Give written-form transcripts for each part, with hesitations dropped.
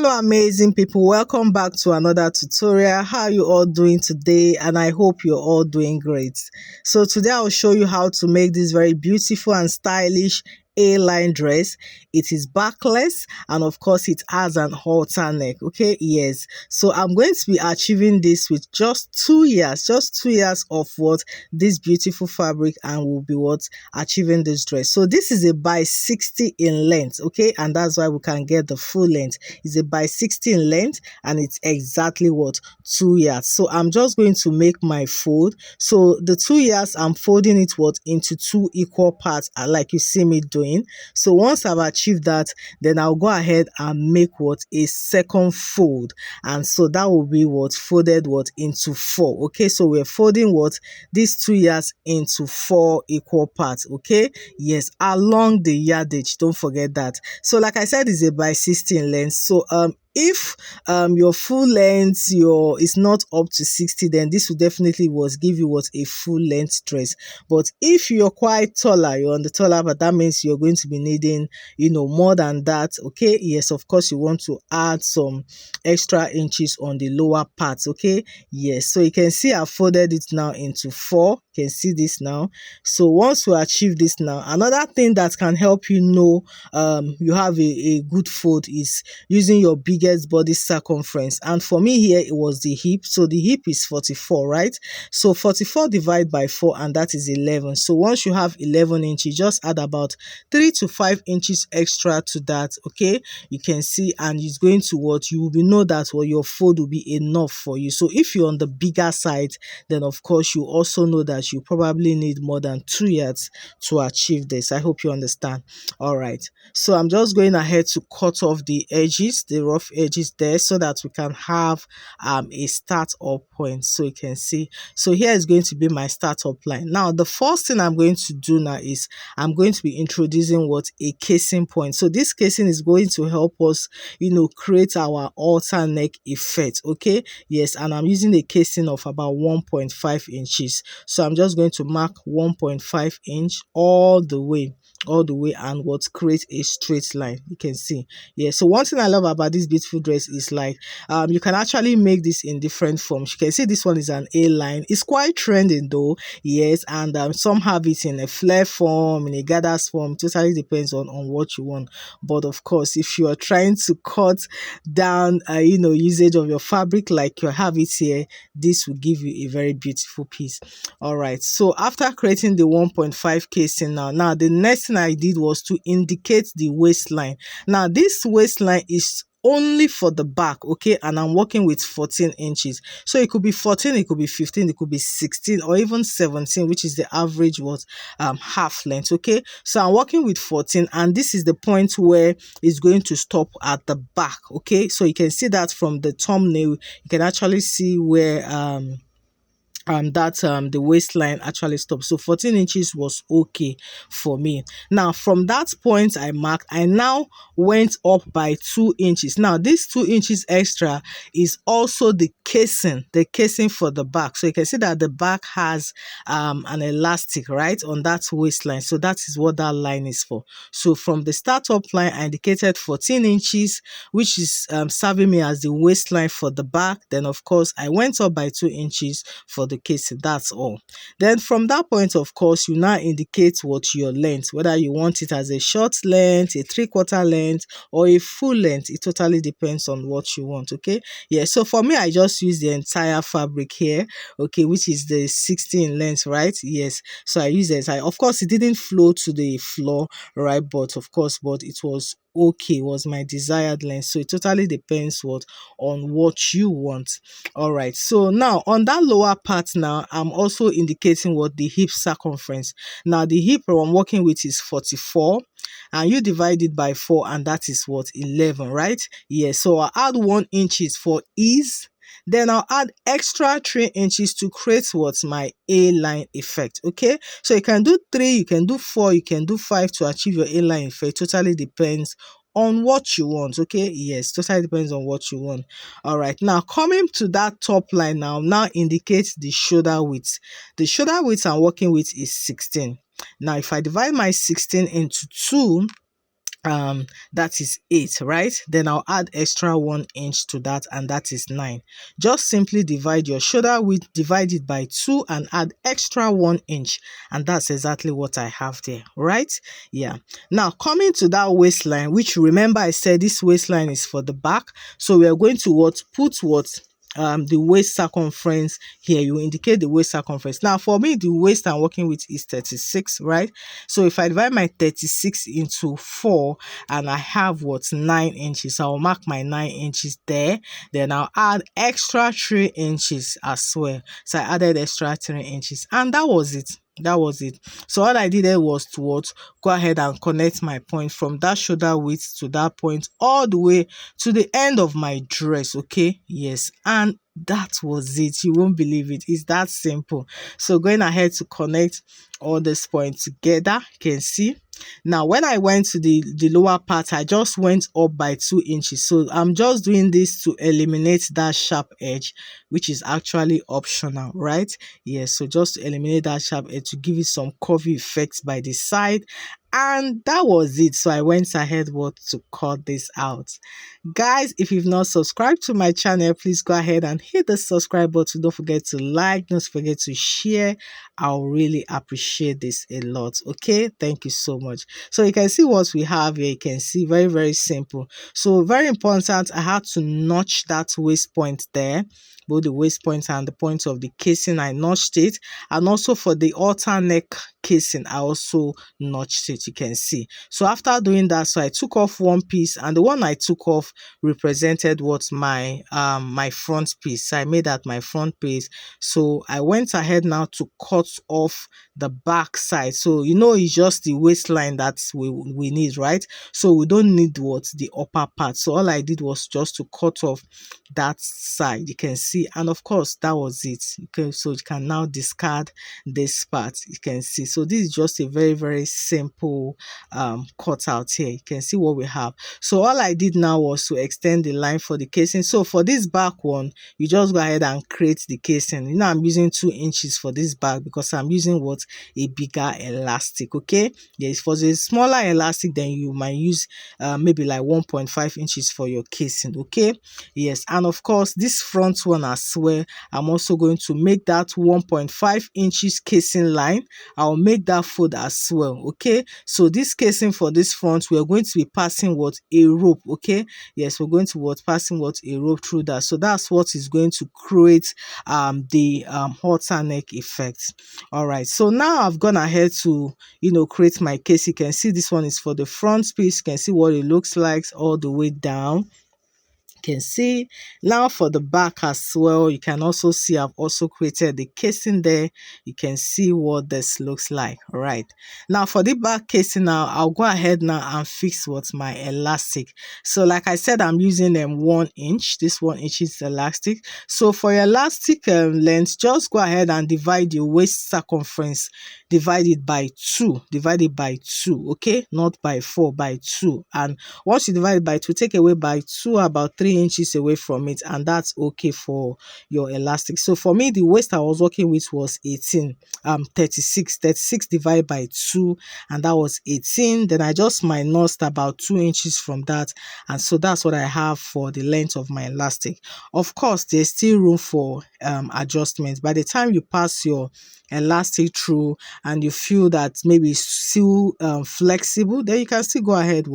Hello amazing people, welcome back to another tutorial. How are you all doing today? And I hope you're all doing great. So today I'll show you how to make this very beautiful and stylish A-line dress. It is backless and of course it has an halter neck. Okay, yes, so I'm going to be achieving this with just 2 years of what this beautiful fabric, and will be what achieving this dress. So this is a by 60 in length, okay, and that's why we can get the full length. It's a by 60 in length and it's exactly what 2 yards. So I'm just going to make my fold. So the 2 yards, I'm folding it what into 2 equal parts, like you see me doing. So once I've achieved that, then I'll go ahead and make what a second fold, and so that will be what folded what into 4. Okay, so we're folding what these 2 yards into 4 equal parts. Okay, yes, along the yardage, don't forget that. So like I said, it's a by 60 in length. So if your full length is not up to 60, then this will definitely give you what a full length dress. But if you're quite taller, you're on the taller, but that means you're going to be needing more than that. Okay, yes, of course you want to add some extra inches on the lower parts. Okay, yes, so you can see I folded it now into 4. You can see this now. So once we achieve this now, another thing that can help you know you have a good fold is using your biggest body circumference. And for me here, it was the hip. So the hip is 44, right? So 44 divided by 4, and that is 11. So once you have 11 inches, just add about 3 to 5 inches extra to that. Okay, you can see, and it's going to what you will know that your fold will be enough for you. So if you're on the bigger side, then of course you also know that you probably need more than 2 yards to achieve this. I hope you understand. All right, so I'm just going ahead to cut off the edges, the rough edges there, so that we can have a start up point. So you can see, so here is going to be my start up line. Now the first thing I'm going to do now is I'm going to be introducing what a casing point. So this casing is going to help us create our halter neck effect. Okay, yes, and I'm using a casing of about 1.5 inches. So I'm just going to mark 1.5 inch all the way, and what create a straight line. You can see, yeah. So one thing I love about this beautiful dress is like you can actually make this in different forms. You can see this one is an A line. It's quite trending though, yes, and some have it in a flare form, in a gathers form. Totally depends on what you want. But of course, if you are trying to cut down usage of your fabric like you have it here, this will give you a very beautiful piece. All right, so after creating the 1.5 casing, now the next thing I did was to indicate the waistline. Now this waistline is only for the back, okay, and I'm working with 14 inches. So it could be 14, it could be 15, it could be 16, or even 17, which is the average half length. Okay, so I'm working with 14, and this is the point where it's going to stop at the back. Okay, so you can see that from the thumbnail, you can actually see where the waistline actually stopped. So 14 inches was okay for me. Now from that point I marked, I now went up by 2 inches. Now this 2 inches extra is also the casing for the back. So you can see that the back has an elastic right on that waistline. So that is what that line is for. So from the startup line, I indicated 14 inches, which is serving me as the waistline for the back. Then of course I went up by 2 inches for the casing. That's all. Then from that point, of course, you now indicate what your length, whether you want it as a short length, a 3/4 length, or a full length. It totally depends on what you want. Okay, yeah, so for me I just use the entire fabric here, okay, which is the 60 in length, right? Yes, so I use it. Of course it didn't flow to the floor, right? But of course, it was okay, was my desired length. So it totally depends on what you want. All right, so now on that lower part, now I'm also indicating what the hip circumference. Now the hip I'm working with is 44, and you divide it by 4, and that is what 11, right? Yes, so I'll add 1 inches for ease. Then I'll add extra 3 inches to create what's my A-line effect. Okay, so you can do 3, you can do 4, you can do 5 to achieve your A-line effect. Totally depends on what you want. Okay, yes, totally depends on what you want. All right, now coming to that top line, now indicate the shoulder width. The shoulder width I'm working with is 16. Now if I divide my 16 into 2, that is 8, right? Then I'll add extra 1 inch to that, and that is 9. Just simply divide your shoulder width, divide it by 2 and add extra 1 inch, and that's exactly what I have there, right? Yeah. Now coming to that waistline, which remember I said this waistline is for the back, so we are going to put the waist circumference here. You indicate the waist circumference. Now for me, the waist I'm working with is 36, right? So if I divide my 36 into 4 and I have 9 inches, I'll mark my 9 inches there. Then I'll add extra 3 inches as well. So I added extra 3 inches, and that was it. That was it. So all I did there was to go ahead and connect my point from that shoulder width to that point all the way to the end of my dress. Okay, yes, and that was it. You won't believe it. It's that simple. So going ahead to connect all these points together, you can see. Now when I went to the lower part, I just went up by 2 inches. So I'm just doing this to eliminate that sharp edge, which is actually optional, right? Yes, so just to eliminate that sharp edge to give it some curvy effects by the side. And that was it. So I went ahead to cut this out. Guys, if you've not subscribed to my channel, please go ahead and hit the subscribe button. Don't forget to like, don't forget to share. I'll really appreciate this a lot. Okay, thank you so much. So you can see what we have here. You can see very, very simple. So very important, I had to notch that waist point there, both the waist point and the point of the casing. I notched it, and also for the halter neck casing I also notched it, you can see. So after doing that, so I took off one piece, and the one I took off represented my my front piece. So I made that my front piece. So I went ahead now to cut off the back side. So it's just the waistline that we need, right? So we don't need the upper part. So all I did was just to cut off that side, you can see. And of course that was it. Okay, so you can now discard this part, you can see. So this is just a very, very simple cutout here. You can see what we have. So all I did now was to extend the line for the casing. So for this back one, you just go ahead and create the casing. I'm using 2 inches for this back because I'm using a bigger elastic. Okay, yes, for the smaller elastic, then you might use maybe like 1.5 inches for your casing. Okay, yes, and of course this front one as well, I'm also going to make that 1.5 inches casing line. I'll make that fold as well. Okay, so this casing for this front, we are going to be passing a rope. Okay, yes, we're going to passing a rope through that. So that's what is going to create the halter neck effect. All right, so now I've gone ahead to create my case. You can see this one is for the front piece. You can see what it looks like all the way down. Can see now for the back as well, you can also see I've also created the casing there. You can see what this looks like. All right, now for the back casing, now I'll go ahead now and fix my elastic. So like I said, I'm using 1 inch. This 1 inch is elastic. So for your elastic length, just go ahead and divide your waist circumference, divide it by 2, okay, not by 4, by 2. And once you divide it by 2, take away by 2 about 3 inches away from it, and that's okay for your elastic. So for me, the waist I was working with was 36 divided by 2, and that was 18. Then I just minused about 2 inches from that, and so that's what I have for the length of my elastic. Of course, there's still room for adjustments. By the time you pass your elastic through and you feel that maybe it's still flexible, then you can still go ahead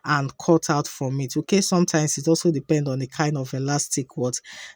and cut out from it. Okay, sometimes it also depends on the kind of elastic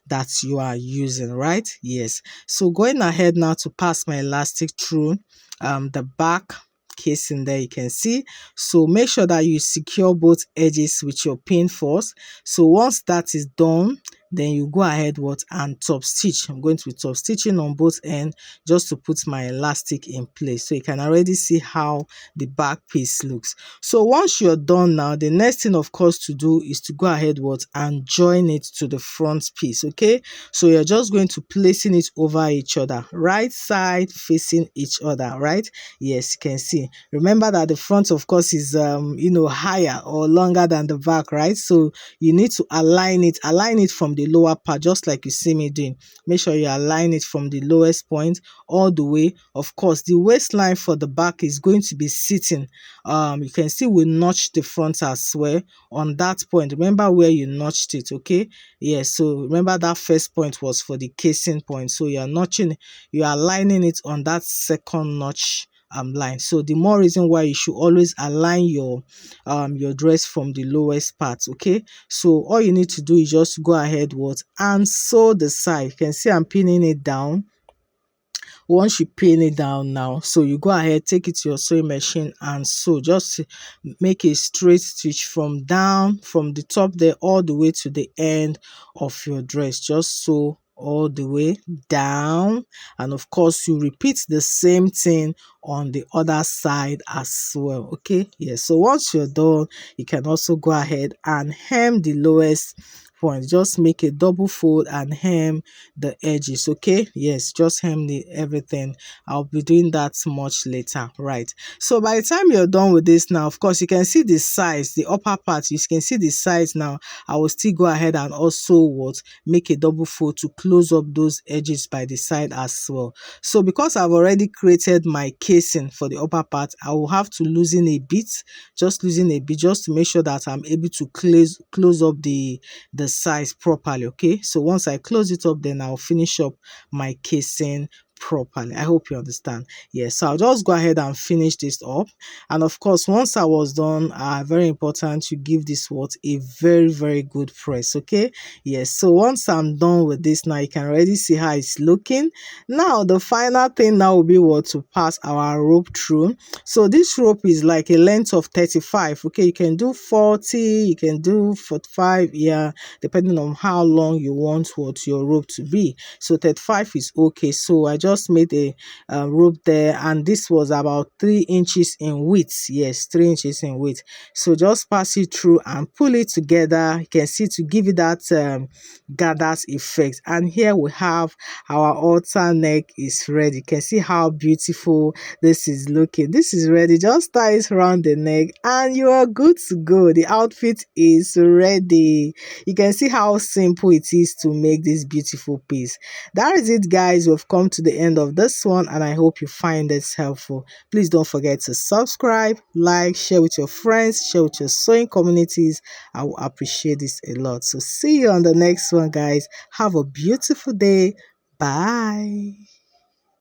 that you are using, right? Yes, so going ahead now to pass my elastic through the back casing there, you can see. So make sure that you secure both edges with your pin first. So once that is done, then you go ahead and top stitch. I'm going to be top stitching on both ends just to put my elastic in place. So you can already see how the back piece looks. So once you're done now, the next thing of course to do is to go ahead and join it to the front piece. Okay, so you're just going to placing it over each other, right side facing each other, right? Yes, you can see. Remember that the front of course is higher or longer than the back, right? So you need to align it from the the lower part, just like you see me doing. Make sure you align it from the lowest point all the way. Of course, the waistline for the back is going to be sitting. You can see we notched the front as well on that point. Remember where you notched it, okay? Yes, so remember that first point was for the casing point. So you are notching, you are aligning it on that second notch line. So the more reason why you should always align your dress from the lowest part, okay? So all you need to do is just go ahead and sew the side. You can see I'm pinning it down. Once you pin it down now, so you go ahead, take it to your sewing machine and sew. Just make a straight stitch from the top there all the way to the end of your dress. Just sew all the way down, and of course you repeat the same thing on the other side as well, okay? Yes, so once you're done, you can also go ahead and hem the lowest point. Just make a double fold and hem the edges, okay? Yes, just hem the everything. I'll be doing that much later, right? So by the time you're done with this now, of course you can see the sides, the upper part, you can see the sides now. I will still go ahead and also make a double fold to close up those edges by the side as well. So because I've already created my casing for the upper part, I will have to loosen a bit, just to make sure that I'm able to close up the size properly, okay? So once I close it up, then I'll finish up my casing properly. I hope you understand. Yes, so I'll just go ahead and finish this up. And of course, once I was done, very important to give this a very good press, okay? Yes, so once I'm done with this now, you can already see how it's looking. Now the final thing now will be to pass our rope through. So this rope is like a length of 35, okay? You can do 40, you can do 45, yeah, depending on how long you want your rope to be. So 35 is okay. So I just made a rope there, and this was about 3 inches in width. Yes, 3 inches in width. So just pass it through and pull it together. You can see to give it that gathers effect. And here we have our halter neck is ready. You can see how beautiful this is looking. This is ready. Just tie it around the neck and you are good to go. The outfit is ready. You can see how simple it is to make this beautiful piece. That is it, guys. We've come to the end of this one, and I hope you find this helpful. Please don't forget to subscribe, like, share with your friends, share with your sewing communities. I will appreciate this a lot. So see you on the next one, guys. Have a beautiful day. Bye.